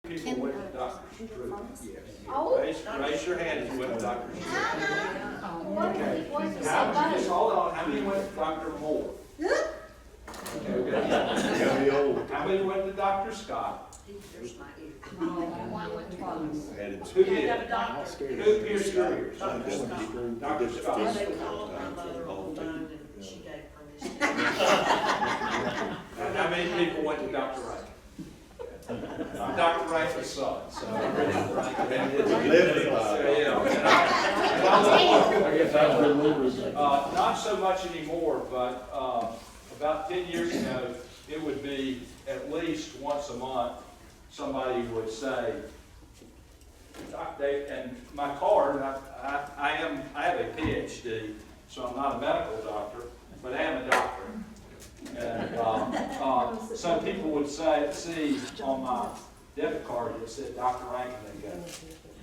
People went to Dr. Drew. Yes. Oh. Raise your hand if you went to Dr. Drew. Okay. What Just hold on. How many went to Dr. Moore? Okay. How many went to Dr. Scott? Who did? Who pierced your ears? Dr. Scott. They called my mother on the phone and she gave permission. And how many people went to Dr. Rankin? I'm Dr. Rankin's son, so I'm Richard Rankin. Not so much anymore, but about 10 years ago, it would be at least once a month, somebody would say, and my card, I have a PhD, so I'm not a medical doctor, but I am a doctor. And some people would see on my debit card it said Dr. Rankin, and go,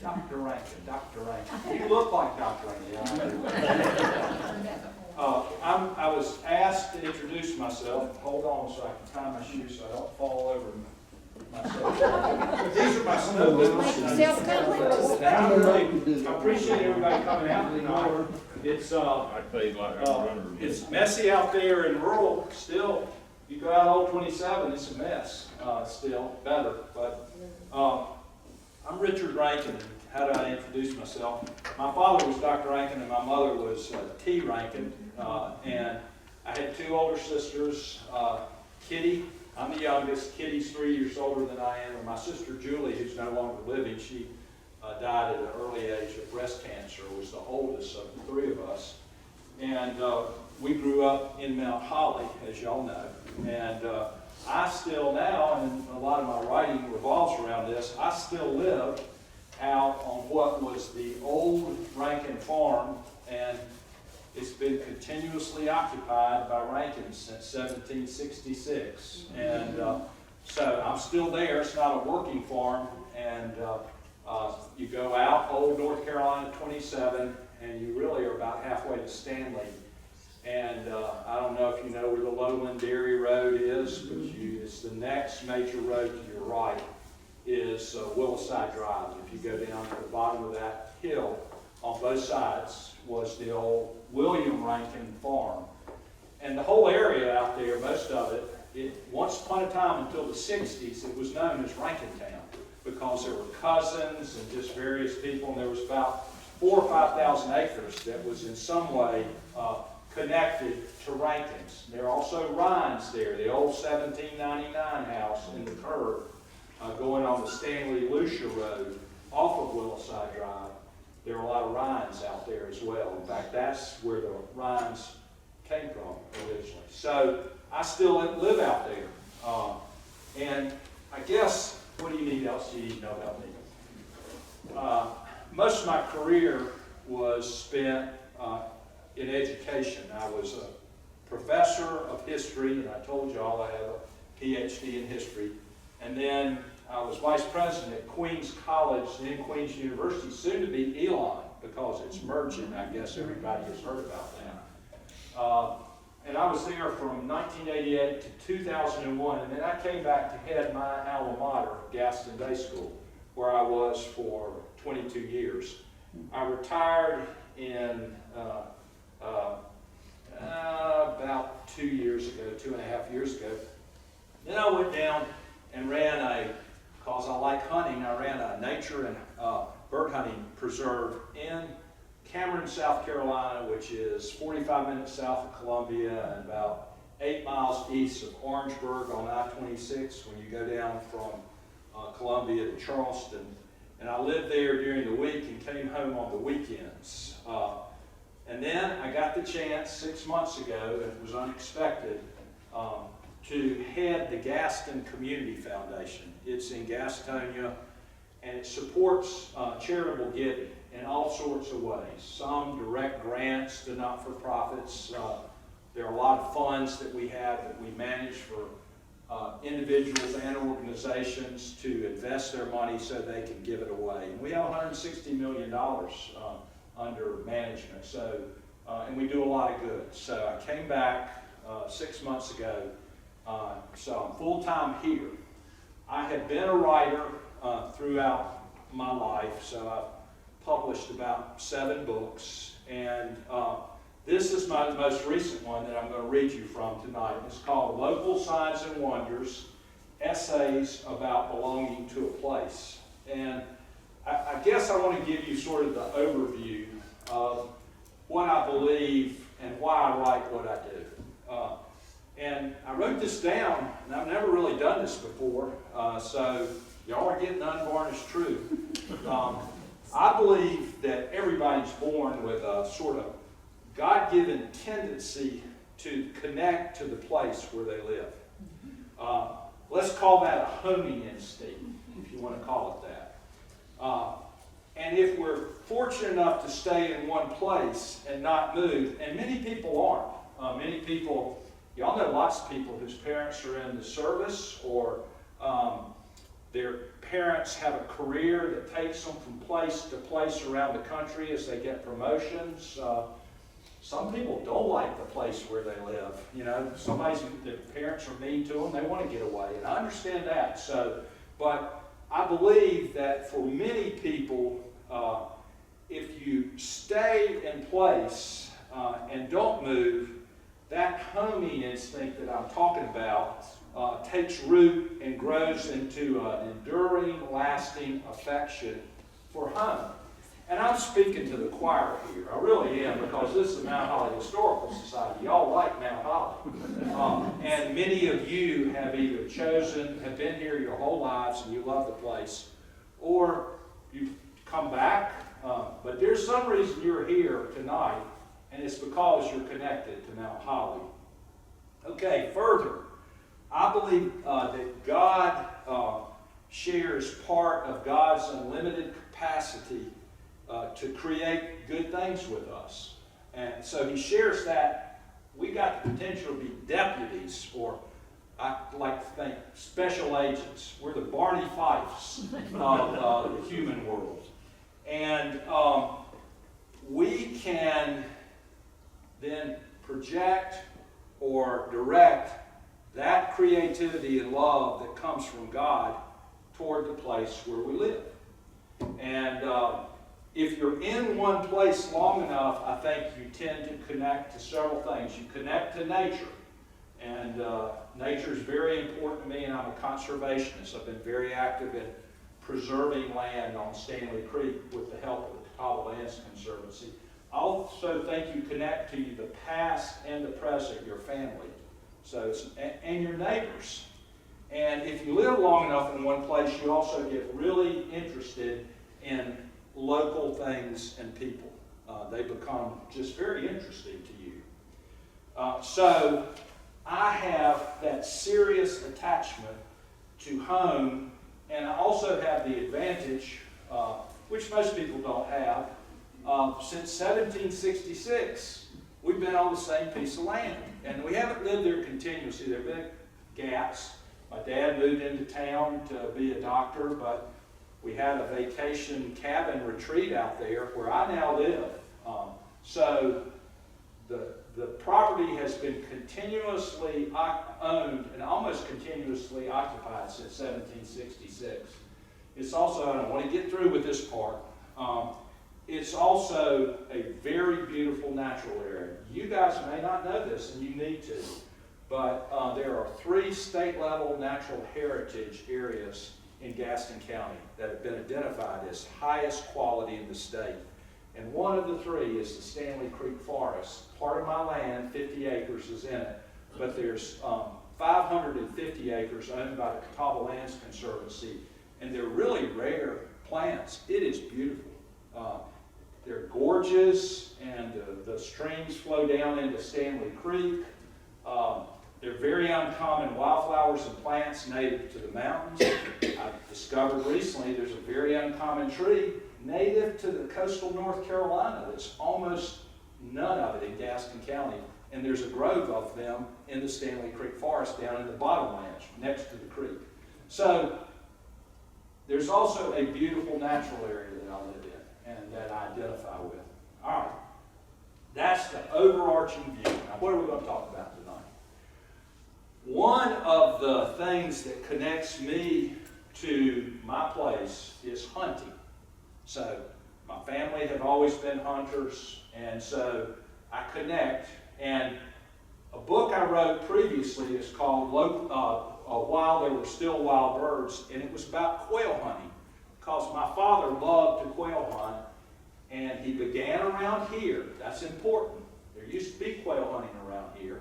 Dr. Rankin, Dr. Rankin. You look like Dr. Rankin. I was asked to introduce myself. Hold on so I can tie my shoes so I don't fall over myself. These are my snow boots. I appreciate everybody coming out tonight. It's messy out there in rural still. You go out Old 27, it's a mess still, better. But I'm Richard Rankin. How do I introduce myself? My father was Dr. Rankin and my mother was T. Rankin. And I had two older sisters, Kitty. I'm the youngest. Kitty's 3 years older than I am. And my sister Julie, who's no longer living, she died at an early age of breast cancer, was the oldest of the three of us. And we grew up in Mount Holly, as y'all know. And I still now, and a lot of my writing revolves around this, I still live out on what was the old Rankin farm, and it's been continuously occupied by Rankins since 1766. And so I'm still there. It's not a working farm. And you go out Old North Carolina 27, and you really are about halfway to Stanley. And I don't know if you know where the Lowland Dairy Road is, but it's the next major road to your right is Williside Drive. If you go down to the bottom of that hill, on both sides was the old William Rankin farm. And the whole area out there, most of it, once upon a time until the 60s, it was known as Rankintown because there were cousins and just various people, and there was about 4,000 or 5,000 acres that was in some way connected to Rankins. There are also Rhines there, the old 1799 house in the curve going on the Stanley-Lucia Road off of Williside Drive. There are a lot of Rhines out there as well. In fact, that's where the Rhines came from originally. So I still live out there. And I guess, what do you need else do you need to know about me? Most of my career was spent in education. I was a professor of history, and I told y'all I have a PhD in history. And then I was vice president at Queens College, then Queens University, soon to be Elon, because it's merging. I guess everybody has heard about that. And I was there from 1988 to 2001, and then I came back to head my alma mater, Gaston Day School, where I was for 22 years. I retired in about 2 years ago, 2.5 years ago. Then I went down and ran because I like hunting, I ran a nature and bird hunting preserve in Cameron, South Carolina, which is 45 minutes south of Columbia and about 8 miles east of Orangeburg on I-26 when you go down from Columbia to Charleston. And I lived there during the week and came home on the weekends. And then I got the chance 6 months ago, and it was unexpected, to head the Gaston Community Foundation. It's in Gastonia, and it supports charitable giving in all sorts of ways. Some direct grants to not-for-profits. There are a lot of funds that we have that we manage for individuals and organizations to invest their money so they can give it away. And we have $160 million under management, so and we do a lot of good. So I came back 6 months ago, so I'm full-time here. I had been a writer throughout my life. So I've published about 7 books, and this is my most recent one that I'm going to read you from tonight. It's called Local Signs and Wonders, Essays About Belonging to a Place. And I guess I want to give you sort of the overview of what I believe and why I write what I do. And I wrote this down, and I've never really done this before, so y'all are getting unvarnished truth. I believe that everybody's born with a sort of God-given tendency to connect to the place where they live. Let's call that a homing instinct, if you want to call it that. And if we're fortunate enough to stay in one place and not move, and many people aren't. Many people, y'all know lots of people whose parents are in the service, or their parents have a career that takes them from place to place around the country as they get promotions. Some people don't like the place where they live. You know, their parents are mean to them, they want to get away, and I understand that. But I believe that for many people, if you stay in place and don't move, that homing instinct that I'm talking about takes root and grows into an enduring, lasting affection for home. And I'm speaking to the choir here. I really am, because this is the Mount Holly Historical Society. Y'all like Mount Holly. And many of you have either have been here your whole lives and you love the place, or you've come back, but there's some reason you're here tonight, and it's because you're connected to Mount Holly. Okay, further, I believe that God shares part of God's unlimited capacity to create good things with us. And so he shares that we got the potential to be deputies, or I like to think special agents. We're the Barney Fifes of the human world. And we can then project or direct that creativity and love that comes from God toward the place where we live. And if you're in one place long enough, I think you tend to connect to several things. You connect to nature. And nature is very important to me, and I'm a conservationist. I've been very active in preserving land on Stanley Creek with the help of the Catawba Lands Conservancy. I also think you connect to the past and the present, your family, and your neighbors. And if you live long enough in one place, you also get really interested in local things and people. They become just very interesting to you. So I have that serious attachment to home, and I also have the advantage, which most people don't have, since 1766, we've been on the same piece of land. And we haven't lived there continuously. There have been gaps. My dad moved into town to be a doctor, but we had a vacation cabin retreat out there where I now live. So the property has been continuously owned and almost continuously occupied since 1766. It's also, and I want to get through with this part, it's also a very beautiful natural area. You guys may not know this, and you need to, but there are 3 state-level natural heritage areas in Gaston County that have been identified as highest quality in the state. And one of the 3 is the Stanley Creek Forest. Part of my land, 50 acres, is in it, but there's 550 acres owned by the Catawba Lands Conservancy, and they're really rare plants. It is beautiful. They're gorgeous, and the streams flow down into Stanley Creek. They're very uncommon wildflowers and plants native to the mountains. I've discovered recently there's a very uncommon tree native to the coastal North Carolina. There's almost none of it in Gaston County, and there's a grove of them in the Stanley Creek Forest down in the bottomlands next to the creek. So there's also a beautiful natural area that I live in and that I identify with. All right, that's the overarching view. Now, what are we going to talk about tonight? One of the things that connects me to my place is hunting. So my family have always been hunters, and so I connect. And a book I wrote previously is called While There Were Still Wild Birds, and it was about quail hunting, because my father loved to quail hunt, and he began around here. That's important. There used to be quail hunting around here.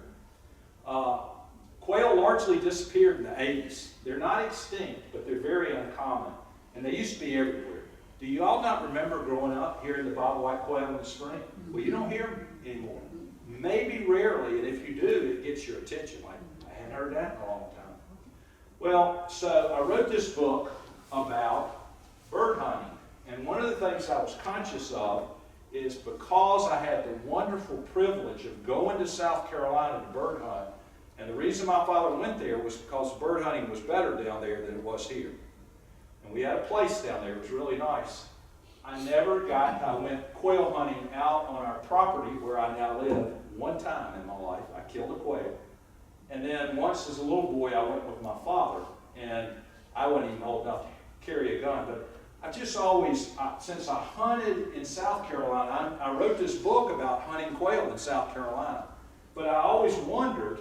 Quail largely disappeared in the 80s. They're not extinct, but they're very uncommon, and they used to be everywhere. Do you all not remember growing up hearing the bobwhite quail in the spring? Well, you don't hear them anymore. Maybe rarely, and if you do, it gets your attention. Like, I hadn't heard that in a long time. Well, so I wrote this book about bird hunting, and one of the things I was conscious of is because I had the wonderful privilege of going to South Carolina to bird hunt, and the reason my father went there was because bird hunting was better down there than it was here. And we had a place down there, it was really nice. I went quail hunting out on our property where I now live one time in my life. I killed a quail. And then once as a little boy, I went with my father, and I wasn't even old enough to carry a gun, but I just always, since I hunted in South Carolina, I wrote this book about hunting quail in South Carolina. But I always wondered,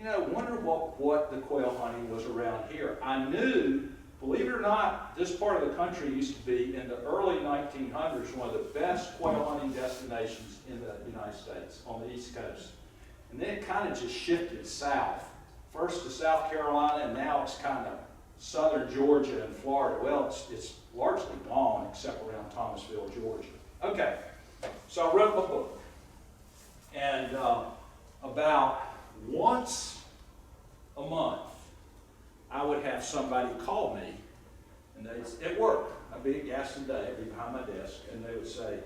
what the quail hunting was around here. I knew, believe it or not, this part of the country used to be, in the early 1900s, one of the best quail hunting destinations in the United States, on the East Coast. And then it kind of just shifted south, first to South Carolina, and now it's kind of southern Georgia and Florida. Well, it's largely gone, except around Thomasville, Georgia. Okay, so I wrote my book. And about once a month, I would have somebody call me, and they'd, at work, I'd be at Gaston Day, I'd be behind my desk, and they would say,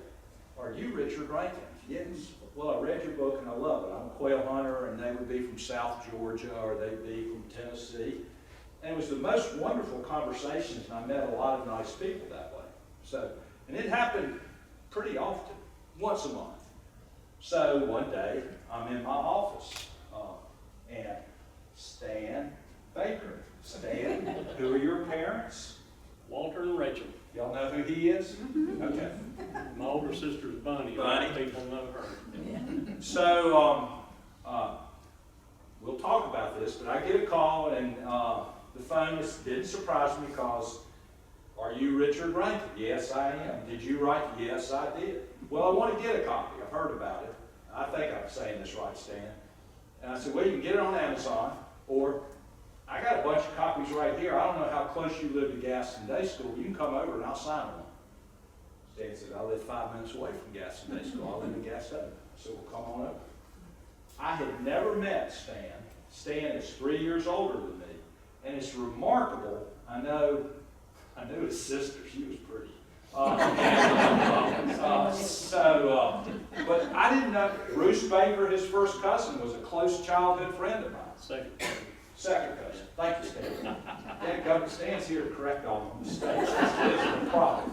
"Are you Richard Rankin?" "Yes." "Well, I read your book and I love it. I'm a quail hunter," and they would be from South Georgia or they'd be from Tennessee. And it was the most wonderful conversations, and I met a lot of nice people that way. So, and it happened pretty often, once a month. So one day, I'm in my office, and Stan Baker. "Stan, who are your parents?" Walter and Rachel. Y'all know who he is? Okay. My older sister's Bunny. Bunny. A lot of people know her. So, we'll talk about this, but I get a call, and the phone didn't surprise me because, "Are you Richard Rankin?" "Yes, I am." "Did you write?" "Yes, I did." "Well, I want to get a copy. I've heard about it." "I think I'm saying this right, Stan." And I said, "Well, you can get it on Amazon, or I got a bunch of copies right here. I don't know how close you live to Gaston Day School. You can come over and I'll sign one." Stan said, "I live 5 minutes away from Gaston Day School. I live in Gaston." So we'll come on over. I had never met Stan. Stan is 3 years older than me. And it's remarkable. I knew his sister. She was pretty. But I didn't know. Bruce Baker, his first cousin, was a close childhood friend of mine. Second cousin. Thank you, Stan. Governor Stan's here to correct all the mistakes. That's the problem.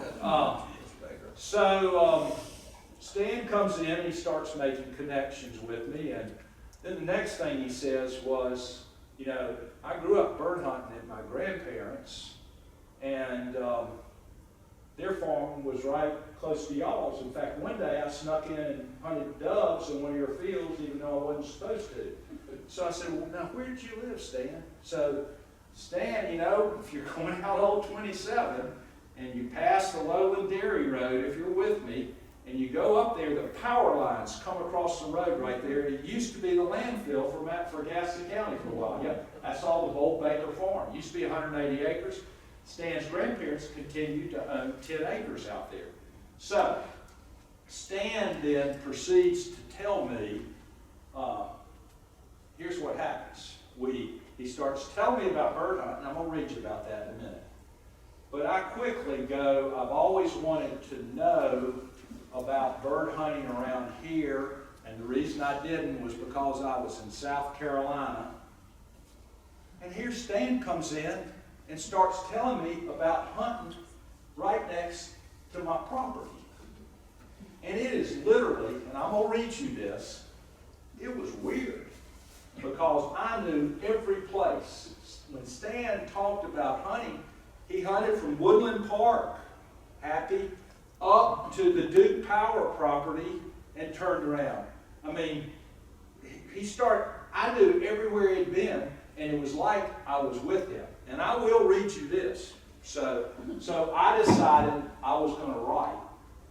Stan comes in, he starts making connections with me, and then the next thing he says was, "I grew up bird hunting at my grandparents', and their farm was right close to y'all's. In fact, one day I snuck in and hunted doves in one of your fields, even though I wasn't supposed to." So I said, "Well, now, where did you live, Stan?" So Stan, if you're going out Old 27 and you pass the Lowland Dairy Road, if you're with me, and you go up there, the power lines come across the road right there. It used to be the landfill for Gaston County for a while. Yeah, that's all the Bolt Baker farm. It used to be 180 acres. Stan's grandparents continued to own 10 acres out there. So Stan then proceeds to tell me, here's what happens. He starts telling me about bird hunting. I'm going to read you about that in a minute. But I quickly go, I've always wanted to know about bird hunting around here, and the reason I didn't was because I was in South Carolina. And here Stan comes in and starts telling me about hunting right next to my property. And it is literally, and I'm going to read you this, it was weird because I knew every place. When Stan Stan talked about hunting. He hunted from Woodland Park, Happy, up to the Duke Power property and turned around. I mean, I knew everywhere he'd been, and it was like I was with him. And I will read you this. So I decided I was going to write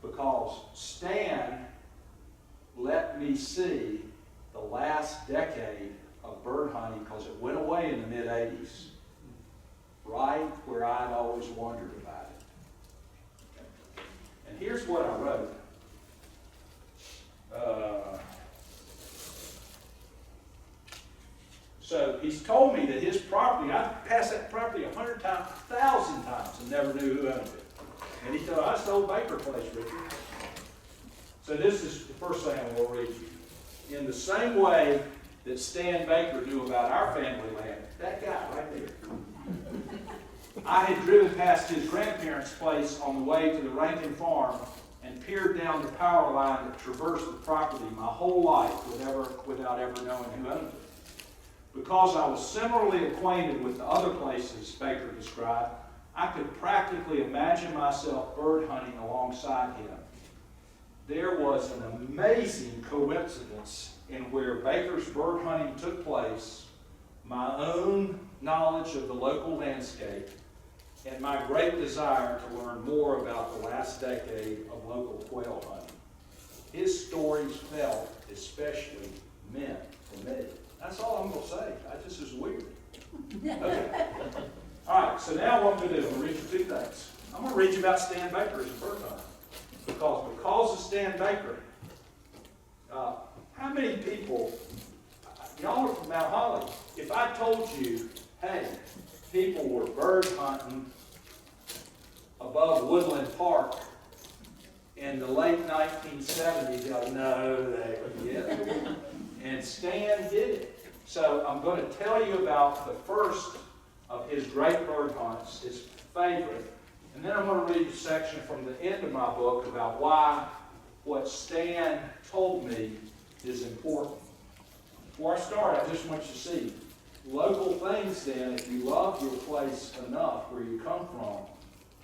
because Stan let me see the last decade of bird hunting because it went away in the mid-'80s, right where I'd always wondered about it. And here's what I wrote. So he's told me that his property, I've passed that property 1,000 times and never knew who owned it. And he said, I stole Baker Place, Richard. So this is the first thing I will read you. In the same way that Stan Baker knew about our family land, that guy right there. I had driven past his grandparents' place on the way to the Rankin farm and peered down the power line that traversed the property my whole life without ever knowing who owned it. Because I was similarly acquainted with the other places Baker described, I could practically imagine myself bird hunting alongside him. There was an amazing coincidence in where Baker's bird hunting took place, my own knowledge of the local landscape, and my great desire to learn more about the last decade of local quail hunting. His stories felt especially meant for me. That's all I'm going to say. This is weird. Okay. All right, so now what I'm going to do, I'm going to read you two things. I'm going to read you about Stan Baker as a bird hunter. Because of Stan Baker, how many people, y'all are from Mount Holly, if I told you, hey, people were bird hunting above Woodland Park in the late 1970s, y'all know that, yeah. And Stan did it. So I'm going to tell you about the first of his great bird hunts, his favorite. And then I'm going to read a section from the end of my book about why what Stan told me is important. Before I start, I just want you to see local things then, if you love your place enough where you come from,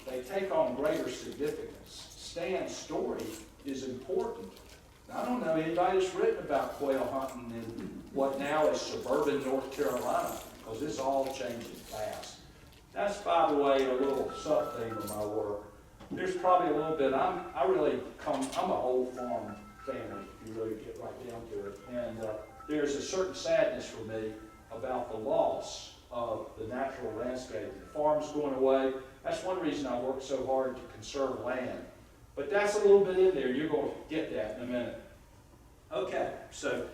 they take on greater significance. Stan's story is important. I don't know anybody that's written about quail hunting in what now is suburban North Carolina, because it's all changing fast. That's, by the way, a little sub-theme of my work. There's probably a little bit, I'm an old farm family, if you really get right down to it. And there's a certain sadness for me about the loss of the natural landscape. The farm's going away. That's one reason I work so hard to conserve land. But that's a little bit in there. You're going to get that in a minute. Okay, so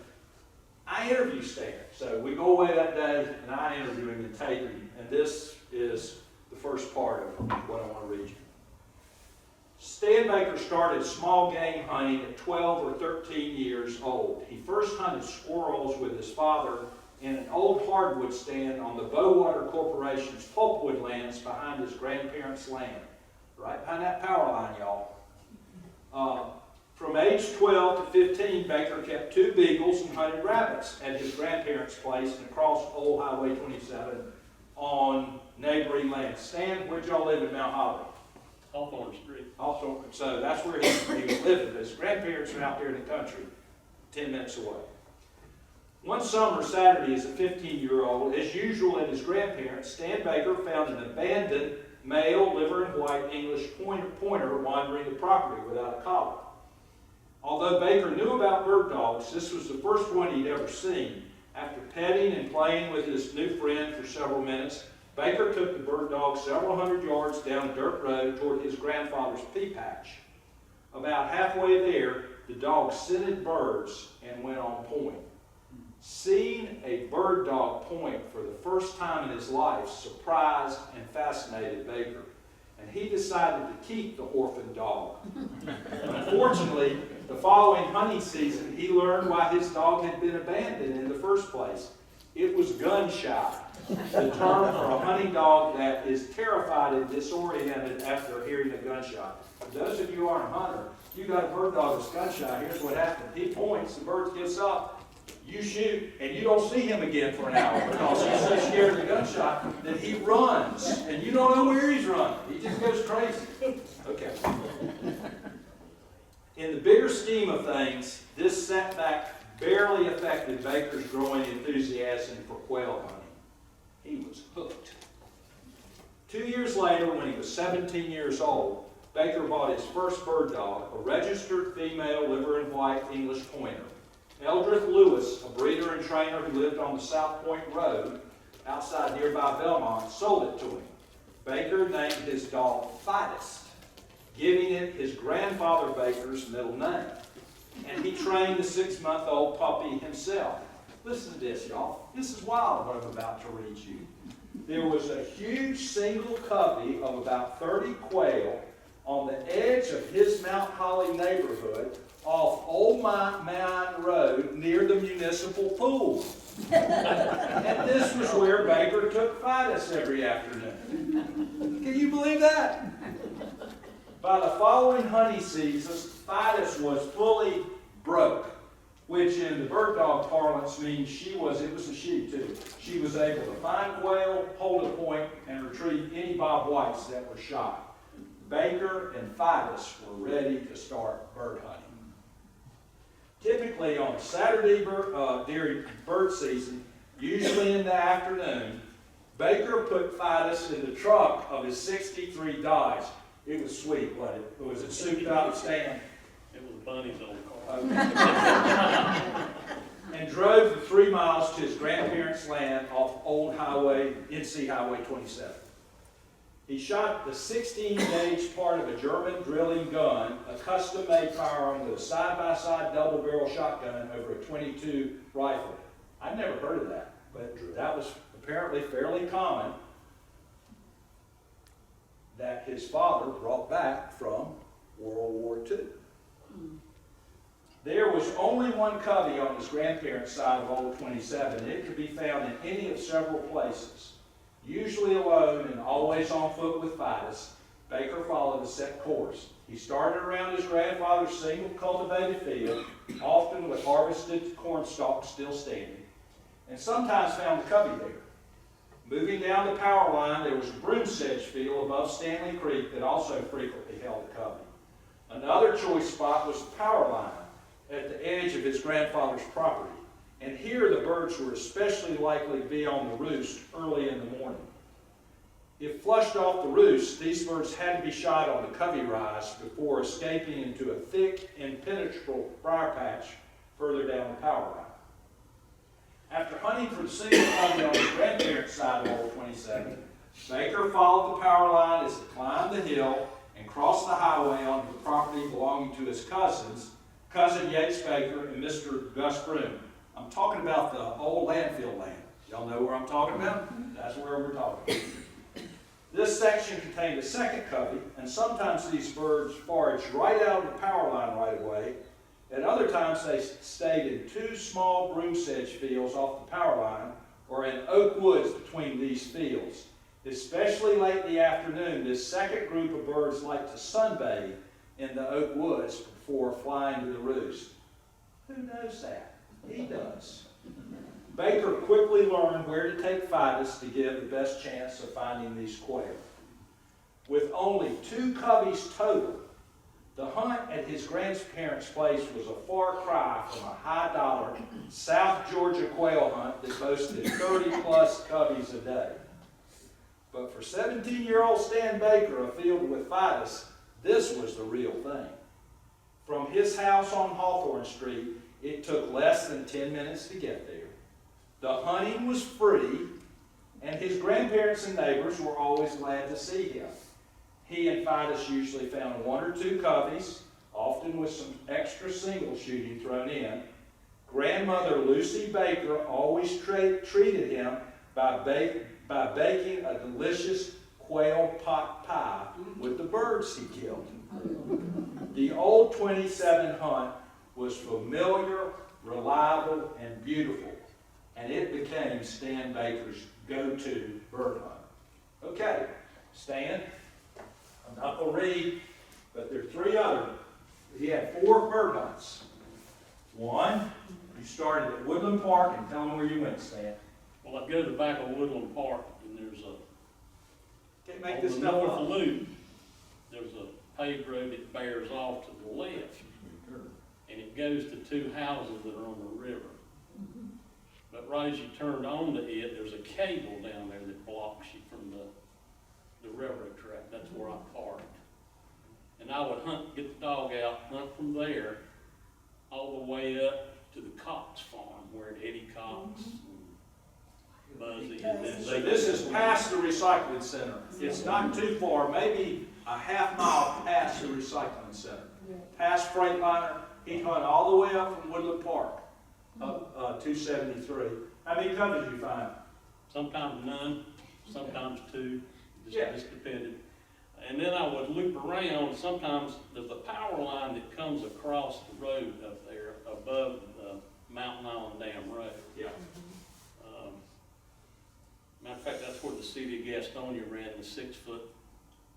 I interview Stan. So we go away that day, and I interview him and tape him. And this is the first part of what I want to read you. Stan Baker started small game hunting at 12 or 13 years old. He first hunted squirrels with his father in an old hardwood stand on the Bowater Corporation's pulpwood lands behind his grandparents' land. Right behind that power line, y'all. From age 12 to 15, Baker kept 2 beagles and hunted rabbits at his grandparents' place and across Old Highway 27 on neighboring land. Stan, where'd y'all live in Mount Holly? Hawthorne Street. Hawthorne. So that's where he was living. His grandparents are out there in the country, 10 minutes away. One summer Saturday, as a 15-year-old, as usual at his grandparents', Stan Baker found an abandoned male liver and white English pointer wandering the property without a collar. Although Baker knew about bird dogs, this was the first one he'd ever seen. After petting and playing with his new friend for several minutes, Baker took the bird dog several hundred yards down a dirt road toward his grandfather's pea patch. About halfway there, the dog scented birds and went on point. Seeing a bird dog point for the first time in his life surprised and fascinated Baker, and he decided to keep the orphan dog. Unfortunately, the following hunting season, he learned why his dog had been abandoned in the first place. It was gun shy, the term for a hunting dog that is terrified and disoriented after hearing a gunshot. For those of you who aren't a hunter, you got a bird dog that's gun shy. Here's what happened. He points, the bird gets up, you shoot, and you don't see him again for an hour because he's so scared of the gunshot. gunshot, then he runs, and you don't know where he's running. He just goes crazy. Okay. In the bigger scheme of things, this setback barely affected Baker's growing enthusiasm for quail hunting. He was hooked. 2 years later, when he was 17 years old, Baker bought his first bird dog, a registered female liver and white English pointer. Eldred Lewis, a breeder and trainer who lived on the South Point Road outside nearby Belmont, sold it to him. Baker named his dog Fidus, giving it his grandfather Baker's middle name. And he trained the 6-month-old puppy himself. Listen to this, y'all. This is wild what I'm about to read you. There was a huge single covey of about 30 quail on the edge of his Mount Holly neighborhood off Old Mine Road near the municipal pool. And this was where Baker took Fidus every afternoon. Can you believe that? By the following hunting season, Fidus was fully broke, which in the bird dog parlance means it was a she too. She was able to find quail, hold a point, and retrieve any bob whites that were shot. Baker and Fidus were ready to start bird hunting. Typically on Saturday during bird season, usually in the afternoon, Baker put Fidus in the trunk of his 63 Dodge. It was sweet, wasn't it? It was a souped up stand. It was Bunny's old car. And drove the 3 miles to his grandparents' land off Old Highway, NC Highway 27. He shot the 16-gauge part of a German drilling gun, a custom-made firearm with a side-by-side double-barrel shotgun over a .22 rifle. I'd never heard of that, but that was apparently fairly common that his father brought back from World War II. There was only one covey on his grandparents' side of Old 27, and it could be found in any of several places. Usually alone and always on foot with Fidus, Baker followed a set course. He started around his grandfather's single cultivated field, often with harvested corn stalks still standing, and sometimes found the covey there. Moving down the power line, there was a broom sedge field above Stanley Creek that also frequently held a covey. Another choice spot was the power line at the edge of his grandfather's property. And here the birds were especially likely to be on the roost early in the morning. If flushed off the roost, these birds had to be shot on the covey rise before escaping into a thick, impenetrable briar patch further down the power line. After hunting for the single covey on his grandparents' side of Old 27, Baker followed the power line as it climbed the hill and crossed the highway onto the property belonging to his cousin Yates Baker and Mr. Gus Broom. I'm talking about the old landfill land. Y'all know where I'm talking about? That's where we're talking about. This section contained a second covey, and sometimes these birds foraged right out of the power line right away. At other times, they stayed in 2 small broom sedge fields off the power line or in oak woods between these fields. Especially late in the afternoon, this second group of birds liked to sunbathe in the oak woods before flying to the roost. Who knows that? He does. Baker quickly learned where to take Fidus to give the best chance of finding these quail. With only 2 coveys total, the hunt at his grandparents' place was a far cry from a high-dollar South Georgia quail hunt that boasted 30-plus coveys a day. But for 17-year-old Stan Baker, afield with Fidus, this was the real thing. From his house on Hawthorne Street, it took less than 10 minutes to get there. The hunting was free, and his grandparents and neighbors were always glad to see him. He and Fidus usually found 1 or 2 coveys, often with some extra single shooting thrown in. Grandmother Lucy Baker always treated him by baking a delicious quail pot pie with the birds he killed. The Old 27 hunt was familiar, reliable, and beautiful, and it became Stan Baker's go-to bird hunt. Okay, Stan, I'm not going to read, but there are 3 other. He had 4 bird hunts. 1, you started at Woodland Park, and tell them where you went, Stan. Well, I go to the back of Woodland Park, and there's a, Can't make on this the stuff north up. loop, there's a paved road that bears off to the left, and it goes to two houses that are on the river. But right as you turn onto it, there's a cable down there that blocks you from the railroad track. That's where I parked. And I would get the dog out, hunt from there, all the way up to the Cox farm, where Eddie Cox and Buzzy and them. So this is past the recycling center. It's not too far, maybe a half mile past the recycling center. Past Freightliner, he'd hunt all the way up from Woodland Park, up 273. How many cubs did you find? Sometimes none, sometimes two, Yeah. just depended. And then I would loop around. Sometimes there's a power line that comes across the road up there above the Mountain Island Dam Road. Yeah. Matter of fact, that's where the city of Gastonia ran the 6-foot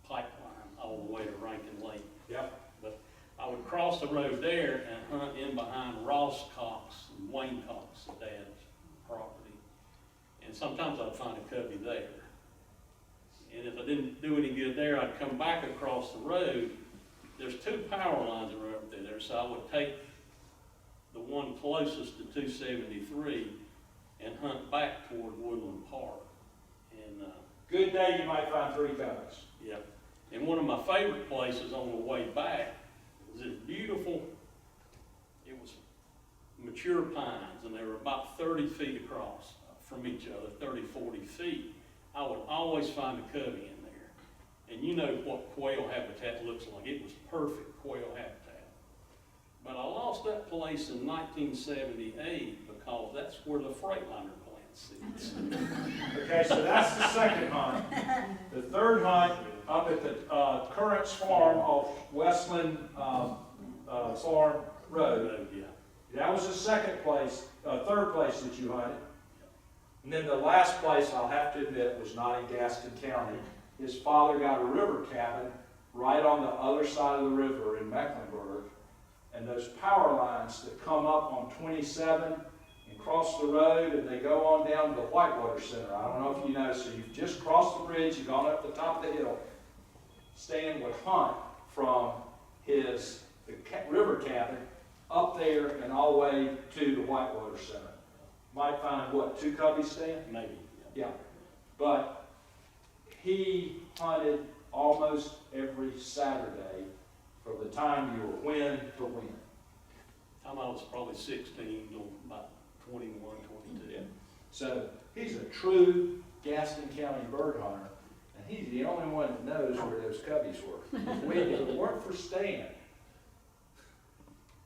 pipeline all the way to Rankin Lake. Yep. But I would cross the road there and hunt in behind Ross Cox and Wayne Cox, Dad's property. And sometimes I'd find a cubby there. And if I didn't do any good there, I'd come back across the road. There's two power lines that were up there, so I would take the one closest to 273 and hunt back toward Woodland Park. And Good day, you might find 3 cubs. yeah, and one of my favorite places on the way back was this beautiful, it was mature pines, and they were about 30 feet across from each other, 30, 40 feet. I would always find a cubby in there. And you know what quail habitat looks like. It was perfect quail habitat. But I lost that place in 1978 because that's where the Freightliner plant sits. Okay, so that's the second hunt. The third hunt up at the Currents Farm off Westland Farm Road. Yeah. That was the third place that you hunted. And then the last place, I'll have to admit, was not in Gaston County. His father got a river cabin right on the other side of the river in Mecklenburg. And those power lines that come up on 27 and cross the road, and they go on down to the Whitewater Center. I don't know if you know, so you've just crossed the bridge, you've gone up the top of the hill. Stan would hunt from the river cabin up there and all the way to the Whitewater Center. Might find, what, 2 cubbies, Stan? Maybe. Yeah. But he hunted almost every Saturday from the time you were when to when. Time I was probably 16 to about 21, 22. Yeah. So he's a true Gaston County bird hunter, and he's the only one that knows where those cubbies were. If it weren't for Stan,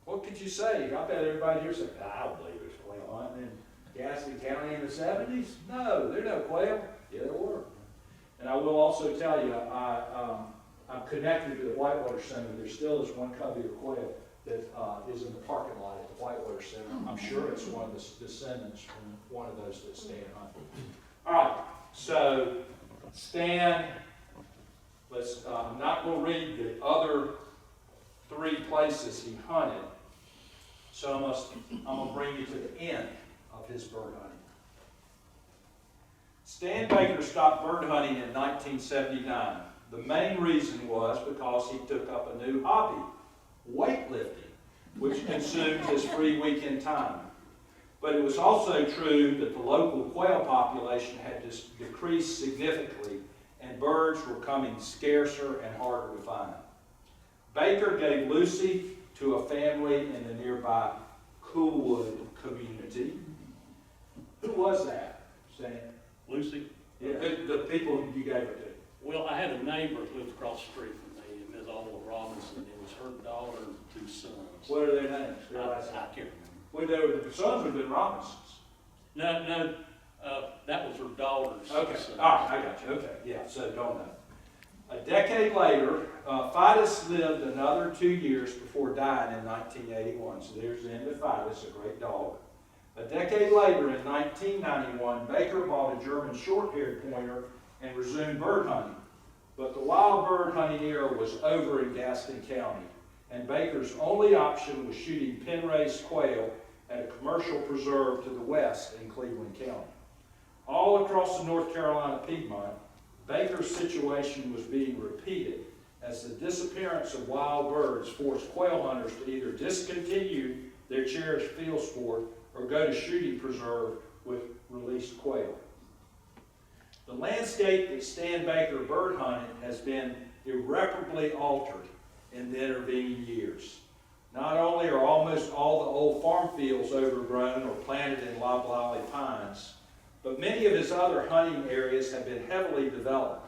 what could you say? I bet everybody here said, I don't believe there's quail hunting in Gaston County in the 70s. No, there are no quail. Yeah, there were. And I will also tell you, I'm connected to the Whitewater Center. There still is one covey of quail that is in the parking lot at the Whitewater Center. I'm sure it's one of the descendants from one of those that Stan hunted. All right, so Stan, I'm not going to read the other 3 places he hunted, so I'm going to bring you to the end of his bird hunting. Stan Baker stopped bird hunting in 1979. The main reason was because he took up a new hobby, weightlifting, which consumed his free weekend time. But it was also true that the local quail population had decreased significantly, and birds were coming scarcer and harder to find. Baker gave Lucy to a family in the nearby Coolwood community. Who was that, Stan? Lucy? Yeah, the people you gave it to. Well, I had a neighbor who lived across the street from me, Ms. Ola Robinson. It was her daughter and 2 sons. What are their names? I can't remember. Well, the sons would have been Robinsons. No, that was her daughter's Okay, son. all right, I got you. Okay, yeah, so don't know. A decade later, Fidus lived another 2 years before dying in 1981. So there's the end of Fidus, a great dog. A decade later, in 1991, Baker bought a German short-haired pointer and resumed bird hunting. But the wild bird hunting era was over in Gaston County, and Baker's only option was shooting pen-raised quail at a commercial preserve to the west in Cleveland County. All across the North Carolina Piedmont, Baker's situation was being repeated as the disappearance of wild birds forced quail hunters to either discontinue their cherished field sport or go to shooting preserve with released quail. The landscape that Stan Baker bird hunted has been irreparably altered in the intervening years. Not only are almost all the old farm fields overgrown or planted in loblolly pines, but many of his other hunting areas have been heavily developed.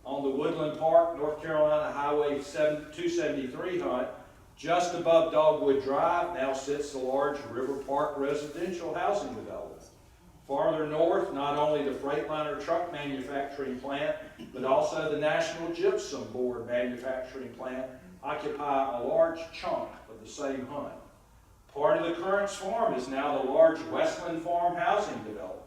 On the Woodland Park, North Carolina Highway 273 hunt, just above Dogwood Drive, now sits the large River Park residential housing development. Farther north, not only the Freightliner truck manufacturing plant, but also the National Gypsum Board manufacturing plant occupy a large chunk of the same hunt. Part of the Currents Farm is now the large Westland Farm housing development.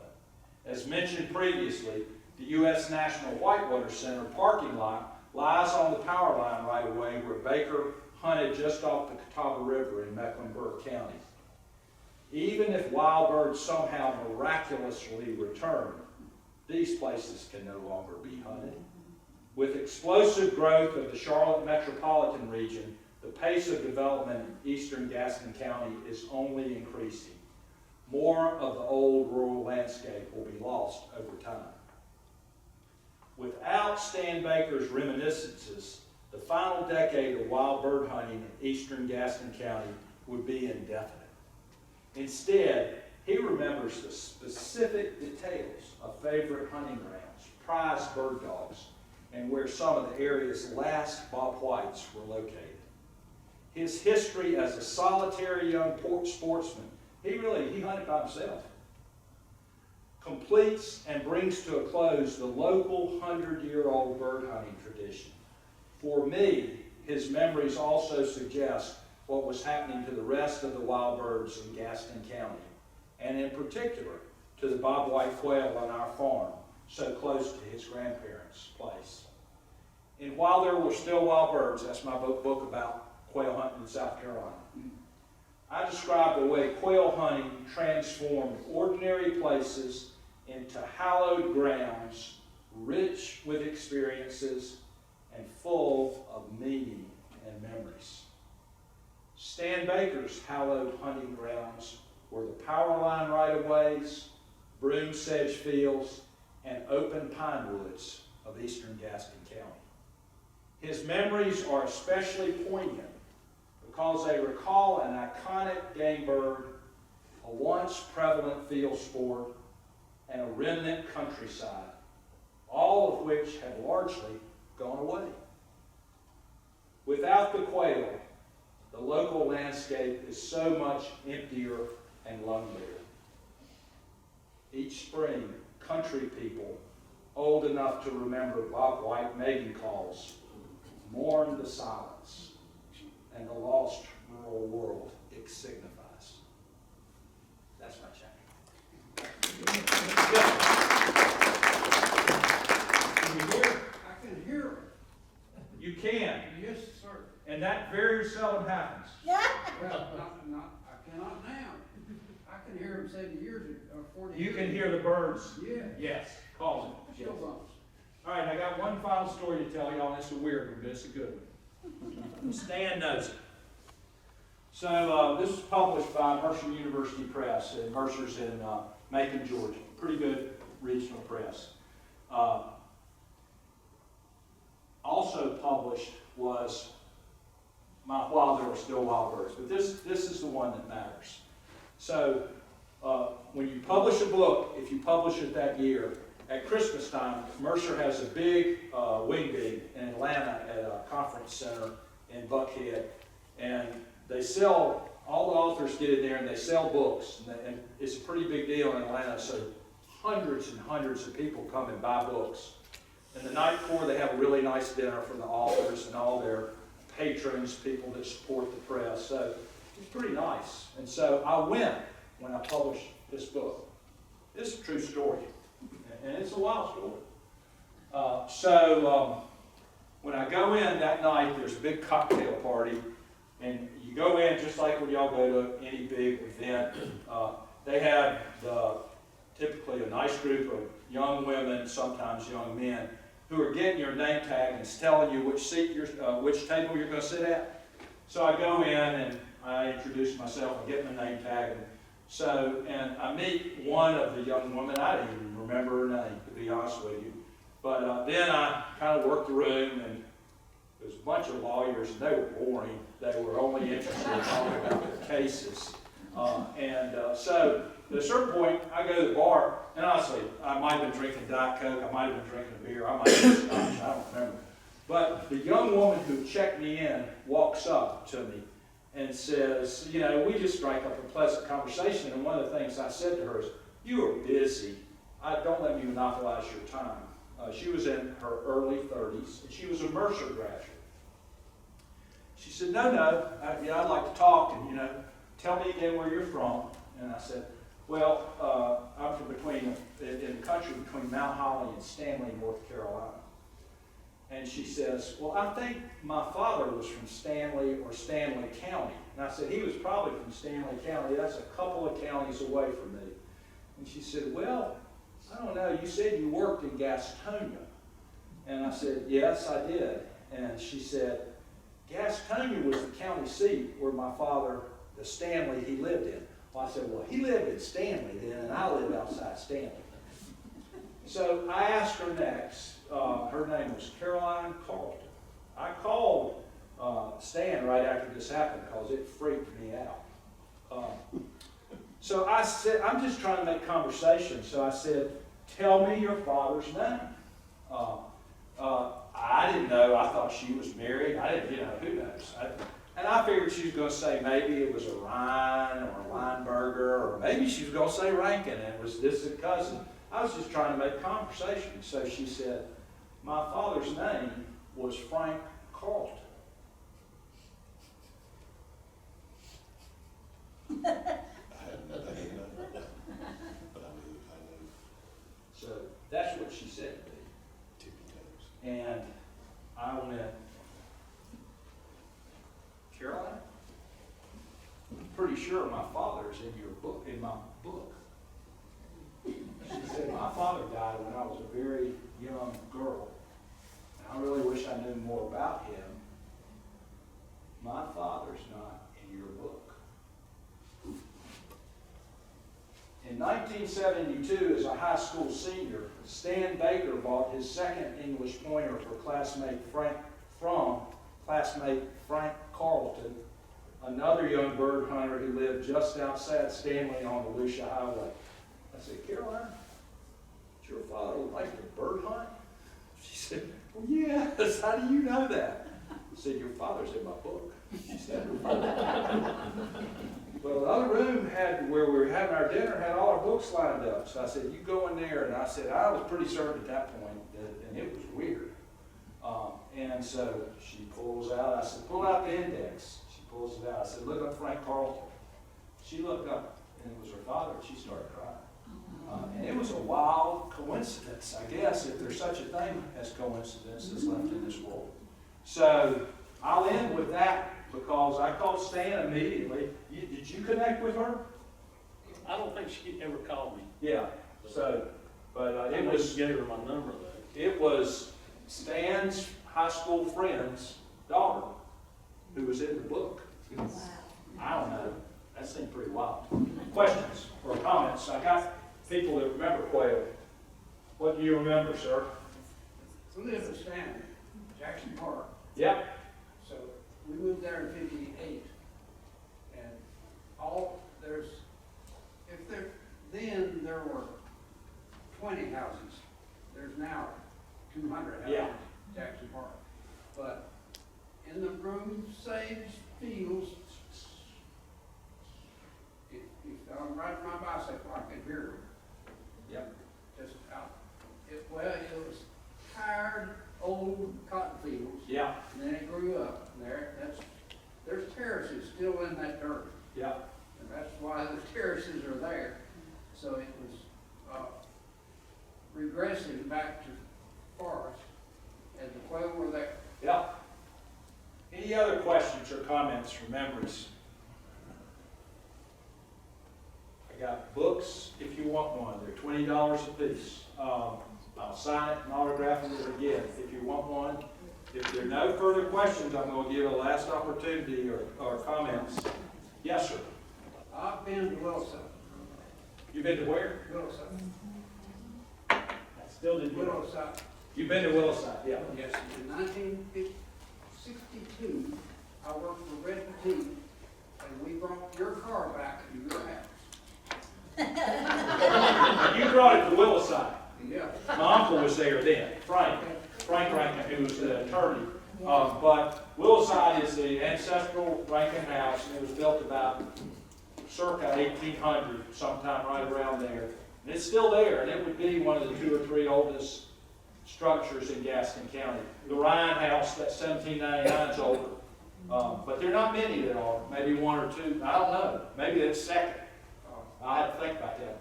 As mentioned previously, the U.S. National Whitewater Center parking lot lies on the power line right-of-way where Baker hunted just off the Catawba River in Mecklenburg County. Even if wild birds somehow miraculously return, these places can no longer be hunted. With explosive growth of the Charlotte metropolitan region, the pace of development in eastern Gaston County is only increasing. More of the old rural landscape will be lost over time. Without Stan Baker's reminiscences, the final decade of wild bird hunting in eastern Gaston County would be indefinite. Instead, he remembers the specific details of favorite hunting grounds, prized bird dogs, and where some of the area's last bobwhites were located. His history as a solitary young sportsman, he hunted by himself, completes and brings to a close the local 100-year-old bird hunting tradition. For me, his memories also suggest what was happening to the rest of the wild birds in Gaston County, and in particular to the bobwhite quail on our farm, so close to his grandparents' place. And while there were still wild birds, that's my book about quail hunting in South Carolina, I describe the way quail hunting transformed ordinary places into hallowed grounds, rich with experiences and full of meaning and memories. Stan Baker's hallowed hunting grounds were the power line right-of-ways, broom sedge fields, and open pine woods of eastern Gaston County. His memories are especially poignant because they recall an iconic game bird, a once prevalent field sport, and a remnant countryside, all of which have largely gone away. Without the quail, the local landscape is so much emptier and lonelier. Each spring, country people, old enough to remember bobwhite mating calls, mourn the silence and the lost rural world it signifies. That's my chapter. Can you hear? I can hear it. You can, Yes, sir. and that very seldom happens. Well, I cannot now. I can hear him say the years are 40. You can hear the birds. Yeah. Yes, calling. Chill bumps. All right, I got one final story to tell y'all. It's a weird one, but it's a good one. Stan knows it. So this was published by Mercer University Press, and Mercer's in Macon, Georgia. Pretty good regional press. Also published was While There Were Still Wild Birds, but this is the one that matters. So when you publish a book, if you publish it that year, at Christmas time, Mercer has a big wing bee in Atlanta at a conference center in Buckhead, and they sell, all the authors get in there and they sell books, and it's a pretty big deal in Atlanta, so hundreds and hundreds of people come and buy books. And the night before, they have a really nice dinner for the authors and all their patrons, people that support the press, so it's pretty nice. And so I went when I published this book. This is a true story, and it's a wild story. When I go in that night, there's a big cocktail party, and you go in just like when y'all go to any big event. They have the typically a nice group of young women, sometimes young men, who are getting your name tag and it's telling you which which table you're going to sit at. So I go in and I introduce myself and get my name tag, and I meet one of the young women. I didn't even remember her name, to be honest with you. But then I kind of worked the room, and there was a bunch of lawyers, and they were boring. They were only interested in talking about their cases. So at a certain point, I go to the bar, and honestly, I might have been drinking Diet Coke, I might have been drinking a beer, I might have been scotch, I don't remember. But the young woman who checked me in walks up to me and says, you know, we just drank up a pleasant conversation, and one of the things I said to her is, you are busy. Don't let me monopolize your time. She was in her early 30s, and she was a Mercer graduate. She said, no, I'd like to talk, and, you know, tell me again where you're from. And I said, well, I'm from in the country between Mount Holly and Stanley, North Carolina. And she says, well, I think my father was from Stanley or Stanley County. And I said, he was probably from Stanley County. That's a couple of counties away from me. And she said, well, I don't know, you said you worked in Gastonia. And I said, yes, I did. And she said, Gastonia was the county seat where my father, the Stanley, he lived in. Well, I said, well, he lived in Stanley then, and I live outside Stanley. So I asked her next. Her name was Caroline Carlton. I called Stan right after this happened because it freaked me out. So I said, I'm just trying to make conversation. So I said, tell me your father's name. I didn't know. I thought she was married. I didn't, who knows? And I figured she was going to say maybe it was a Ryan or a Weinberger, or maybe she was going to say Rankin and it was this cousin. I was just trying to make conversation. So she said, my father's name was Frank Carlton. So that's what she said to me. And I went, Caroline, I'm pretty sure my father's in my book. She said, my father died when I was a very young girl. And I really wish I knew more about him. My father's not in your book. In 1972, as a high school senior, Stan Baker bought his second English pointer for classmate Frank Carlton, another young bird hunter who lived just outside Stanley on the Lucia Highway. I said, Caroline, did your father like to bird hunt? She said, well, yes, how do you know that? I said, your father's in my book. She said, well, the other room where we were having our dinner had all our books lined up. So I said, you go in there. And I said, I was pretty certain at that point and it was weird. And so she pulls out, I said, pull out the index. She pulls it out. I said, look up Frank Carlton. She looked up and it was her father, and she started crying. And it was a wild coincidence, I guess, if there's such a thing as coincidences left in this world. So I'll end with that because I called Stan immediately. Did you connect with her? I don't think she ever called me. Yeah. So, but it was, gave her my number though. it was Stan's high school friend's daughter who was in the book. Wow. I don't know. That seemed pretty wild. Questions or comments? I got people that remember Quail. What do you remember, sir? We live in Stanley, Jackson Park. Yep. So we moved there in '58, and then there were 20 houses. There's now 200 houses Yeah. in Jackson Park. But in the room sage fields, if I'm riding my bicycle, I could hear them. Yep. Just out. It was tired, old cotton fields. Yeah. And then it grew up there. There's terraces still in that dirt. Yeah. And that's why the terraces are there. So it was regressing back to forest, and the quail were there. Yeah. Any other questions or comments or memories? I I got books if you want one. They're $20 a piece. I'll sign it and autograph it again if you want one. If there are no further questions, I'm going to give a last opportunity or comments. Yes, sir. I've been to Wilson. You've been to where? Wilson. I still didn't. Wilson. You've been to Willowside, yeah. Yes, in 1962, I worked for Red Petit, and we brought your car back to your house. You brought it to Willowside. Yeah. My uncle was there then, Frank Rankin, who was the attorney. But Willowside is the ancestral Rankin house, and it was built about circa 1800, sometime right around there. And it's still there, and it would be one of the 2 or 3 oldest structures in Gaston County. The Ryan House, that's 1799, is older. But there are not many that are, maybe 1 or 2, I don't know, maybe that's second. I have to think about that.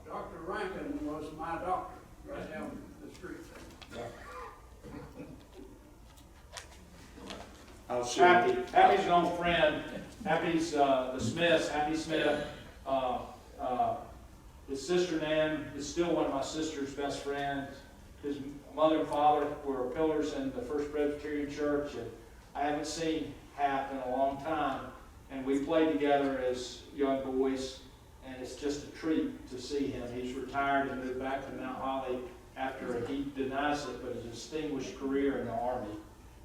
Dr. Rankin was my doctor, right down the street. Happy's an old friend. Happy's the Smiths. Happy Smith. His sister Nan is still one of my sister's best friends. His mother and father were pillars in the First Presbyterian Church, and I haven't seen Hap in a long time. And we played together as young boys, and it's just a treat to see him. He's retired and moved back to Mount Holly after he denies it, but a distinguished career in the Army.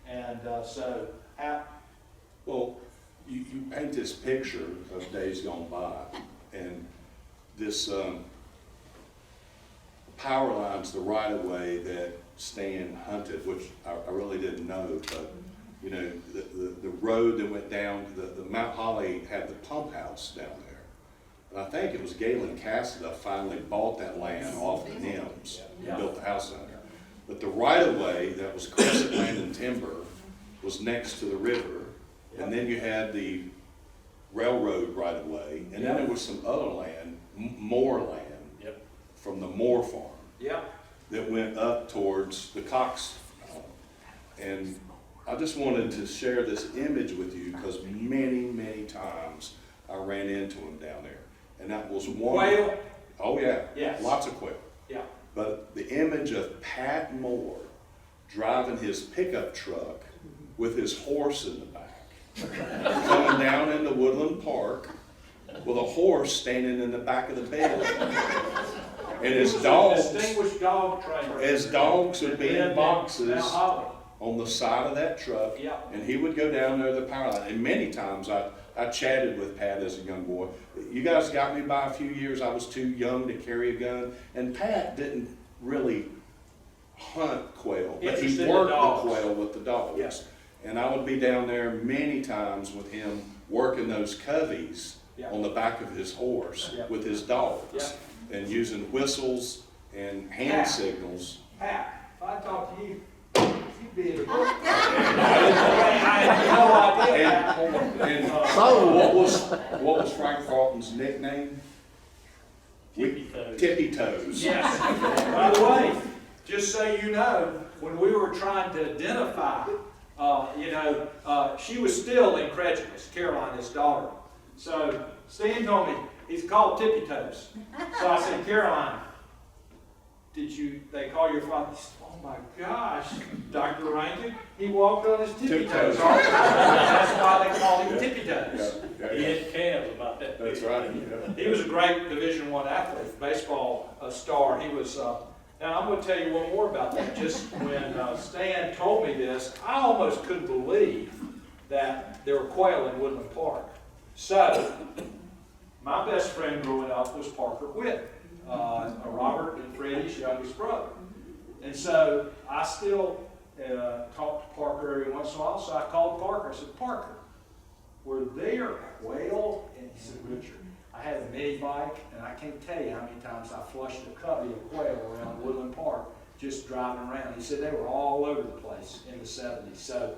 And so, Hap. Well, you paint this picture of days gone by, and this power line's the right of way that Stan hunted, which I really didn't know, but you know, the road that went down, the Mount Holly had the pump house down there. And I think it was Galen Cassidy finally bought that land off the Nims and built the house down there. But the right of way that was crescent land and timber was next to the river. And then you had the railroad right of way, and then there was some other land, more land, from the Moore farm that went up towards the Cox home. And I just wanted to share this image with you because many times I ran into him down there. And that was one. Quail? Oh yeah, Yes. Lots of quail. Yeah. But the image of Pat Moore driving his pickup truck with his horse in the back, coming down into Woodland Park with a horse standing in the back of the bed. And his dogs, Distinguished dog trainer. his dogs would be in boxes Mount Holly. on the side of that truck. Yeah. And he would go down there to the power line. And many times I chatted with Pat as a young boy. You guys got me by a few years. I was too young to carry a gun. And Pat didn't really hunt quail, but he Interested in worked the dogs. quail with the dogs. Yes. And I would be down there many times with him working those coveys on the back of his horse with his dogs and using whistles and hand signals. Pat, if I talk to you, you'd be a I had no idea. And what was Frank Carlton's nickname? Tippy toes. Tippy Toes. Yes. By the way, just so you know, when we were trying to identify, she was still incredulous, Caroline, his daughter. So Stan told me, he's called Tippy Toes. So I said, Caroline, they call your father? He said, oh my gosh, Dr. Rankin, he walked on his tippy toes all the time. That's why they called him Tippy Toes. He had calves about that. That's right. He was a great Division I athlete, baseball star. He was, now I'm going to tell you one more about that. Just when Stan told me this, I almost couldn't believe that there were quail in Woodland Park. So, my best friend growing up was Parker Witt, Robert and Freddie's youngest brother. And so, I still talk to Parker every once in a while, so I called Parker. I said, Parker, were there quail? And he said, Richard, I had a mini bike, and I can't tell you how many times I flushed a covey of quail around Woodland Park just driving around. He said they were all over the place in the 70s. So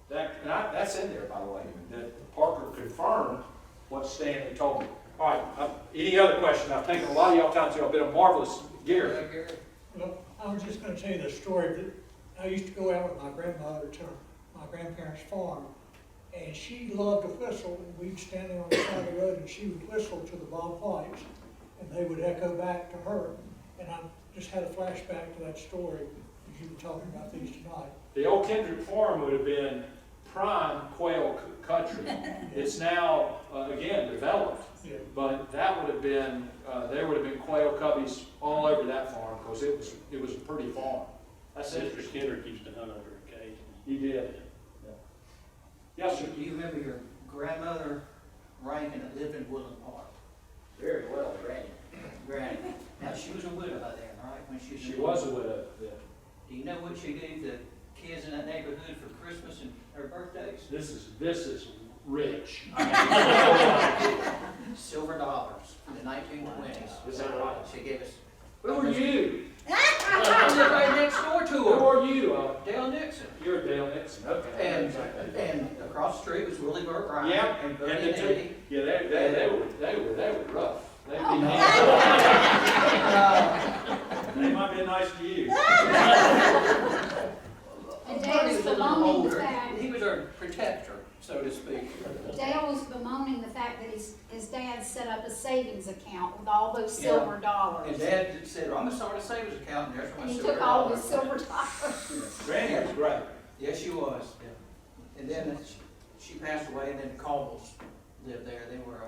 that's in there, by the way, that Parker confirmed what Stan had told me. All right, any other questions? I've taken a lot of y'all time, so I've been a marvelous Gary. Well, I was just going to tell you the story that I used to go out with my grandmother to my grandparents' farm, And she loved to whistle, and we'd stand there on the side of the road, and she would whistle to the bobwhites, and they would echo back to her. And I just had a flashback to that story, as you were talking about these tonight. The old Kendrick Farm would have been prime quail country. It's now, again, developed, Yeah. but that would have been, there would have been quail cubbies all over that farm, because it was a pretty farm. That's Mr. interesting. Kendrick used to hunt over occasion. You did. Yeah. Yes, sir. Do you remember your grandmother Rankin that lived in Woodland Park? Very well, Granny. Granny. Now, she was a widow by then, right? When she She was a widow, yeah. Do you know what she gave the kids in that neighborhood for Christmas and their birthdays? This is rich. Silver dollars from the 1920s. Is that right? She gave us. Who are you? I live right next door to Who her. are you? Dale Nixon. You're Dale Nixon, okay. And across the street was Willie Burke Ryan. Yeah, And and Bernie the and two, Eddie. yeah, they were rough. They might be nice to you. And Dale Bernie was was a little bemoaning the older. fact, He was our protector, so to speak. Dale was bemoaning the fact that his dad set up a savings account with all those Yeah. silver dollars. And Dad said, I'm gonna start a savings account, and there's my And he silver took all dollars. his silver dollars. Granny was great. Yes, she was. And then she passed away, and then Caldwell's lived there. They were,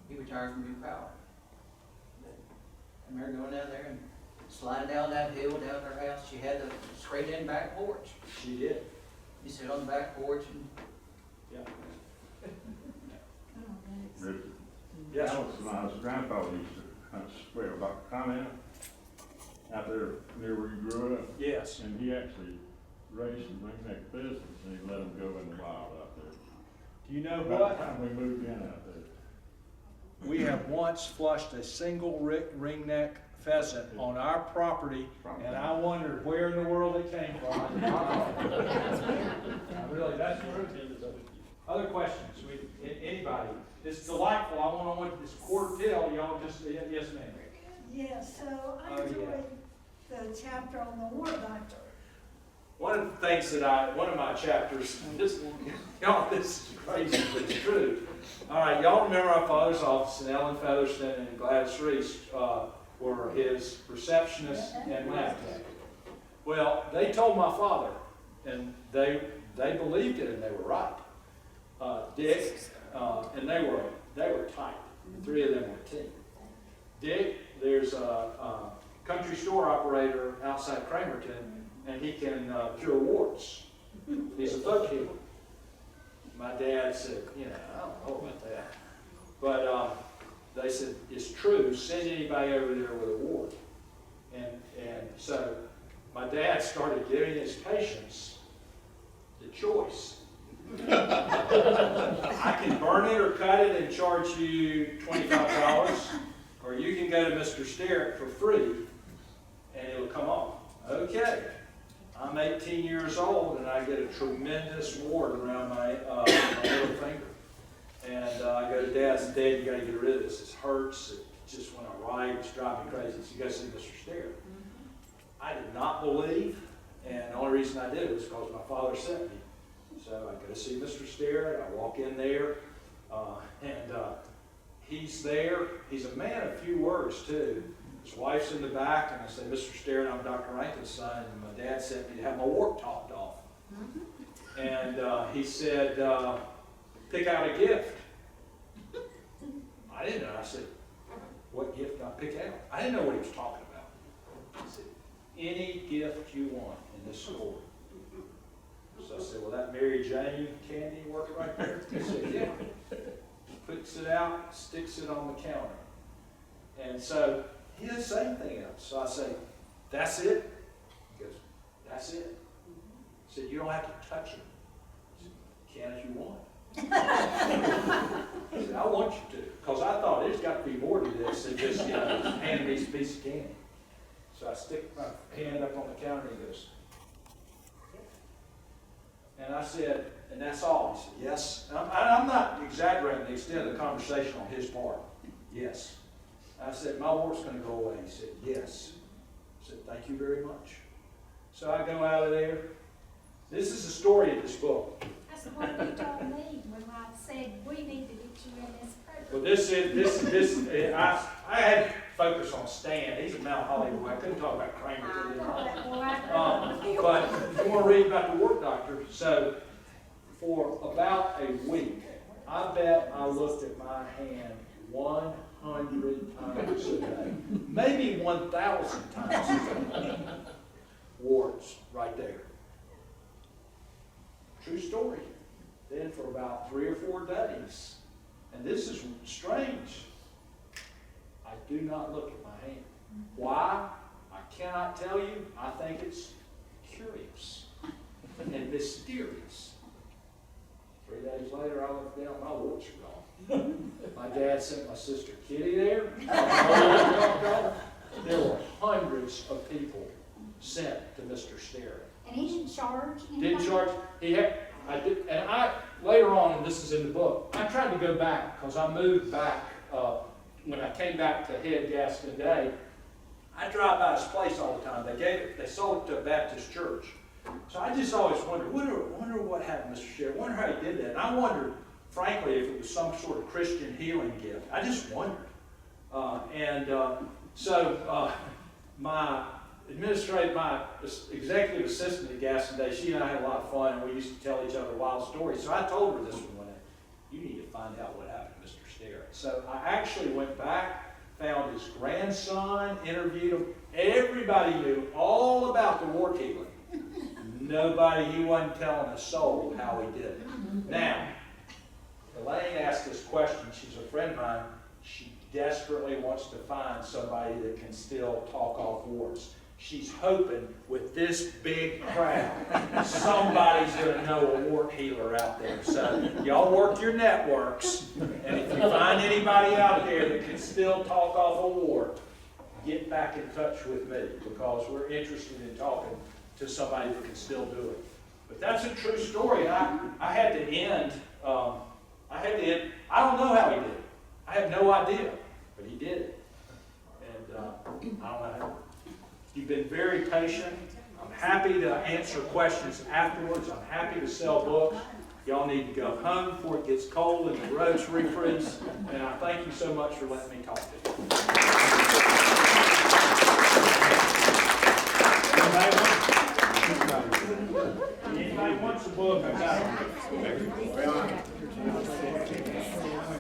he retired from New Power. I remember going down there and sliding down that hill, down to her house. She had the straight-in back porch. She did. You sit on the back porch and Yeah. Richard, Yes. Alex and my grandfather used to hunt square about comment out there near where you grew up, Yes. and he actually raised some ringneck pheasants, and he let them go in the wild out there. Do you know About what? the time we moved in out there. We have once flushed a single ringneck pheasant on our property, and I wondered where in the world it came from. I did not know. Really, that's true. Other questions? Anybody? It's delightful. I want to this quarter till, y'all just, yes, ma'am. Yes, so I Oh, yeah. enjoyed the chapter on the war doctor. One of the things one of my chapters, this is crazy, but it's true. All right, y'all remember our father's office, and Ellen Featherston and Gladys Reese were his receptionist and lab tech. Well, they told my father, and they believed it, and they were right. Dick, and they were tight. The three of them were a team. Dick, there's a country store operator outside Cramerton, and he can cure warts. He's a folk healer. My dad said, I don't know about that. But they said, it's true, send anybody over there with a wart. And so my dad started giving his patients the choice. I can burn it or cut it and charge you $25, or you can go to Mr. Sterrett for free, and it'll come off. Okay. I'm 18 years old, and I get a tremendous wart around my little finger. And I go to Dad, and Dad, you got to get rid of this. It hurts. It just went awry. It's driving me crazy. So you go see Mr. Sterrett. I did not believe, and the only reason I did was because my father sent me. So I go see Mr. Sterrett. I walk in there, and he's there. He's a man of few words, too. His wife's in the back, and I say, Mr. Sterrett, I'm Dr. Rankin's son, and my dad sent me to have my wart topped off. And he said, pick out a gift. I didn't know. I said, what gift do I pick out? I didn't know what he was talking about. He said, any gift you want in this store. So I said, well, that Mary Jane candy work right there? He said, yeah. Puts it out, sticks it on the counter. And so he doesn't say anything else. So I say, that's it? He goes, that's it. He said, you don't have to touch it. I said, you can if you want. He said, I want you to. Because I thought there's got to be more to this than just, hand me a piece of candy. So I stick my hand up on the counter and he goes, and I said, and that's all. He said, yes. And I'm not exaggerating the extent of the conversation on his part. Yes. I said, my wart's going to go away. He said, yes. I said, thank you very much. So I go out of there. This is the story of this book. I That's what you told me when I said, we need to get you in this Well, program. I had to focus on Stan, he's a Mount Holly boy, I couldn't talk about Kramer. I didn't know I? that boy. But if you want to read about the wart doctor, so for about a week, I bet I looked at my hand 100 times a day, maybe 1,000 times a day. Warts right there. True story. Then for about 3 or 4 days, and this is strange, I do not look at my hand. Why? I cannot tell you. I think it's curious and mysterious. 3 days later, I looked down, my warts are gone. My dad sent my sister Kitty there. There were hundreds of people sent to Mr. Sterry. And he didn't charge anybody? Didn't charge, later on, and this is in the book, I tried to go back, because I moved back, when I came back to head Gaston Day, I drive by his place all the time. They sold it to a Baptist church. So I just always wondered, wonder what happened to Mr. Sherry, wonder how he did that. And I wondered, frankly, if it was some sort of Christian healing gift. I just wondered. My executive assistant at Gaston Day, she and I had a lot of fun, and we used to tell each other wild stories. So I told her this one day, you need to find out what happened to Mr. Sterry. So I actually went back, found his grandson, interviewed him. Everybody knew all about the wart healing. Nobody, he wasn't telling a soul how he did it. Now, Elaine asked this question. She's a friend of mine. She desperately wants to find somebody that can still talk off warts. She's hoping with this big crowd, somebody's going to know a wart healer out there. So y'all work your networks, and if you find anybody out there that can still talk off a wart, get back in touch with me, because we're interested in talking to somebody that can still do it. But that's a true story. I had to end. I don't know how he did it. I have no idea, but he did it. And I don't know how. You've been very patient. I'm happy to answer questions afterwards. I'm happy to sell books. Y'all need to go home before it gets cold and the roads refreeze. And I thank you so much for letting me talk to you. Anybody wants a book? I got it.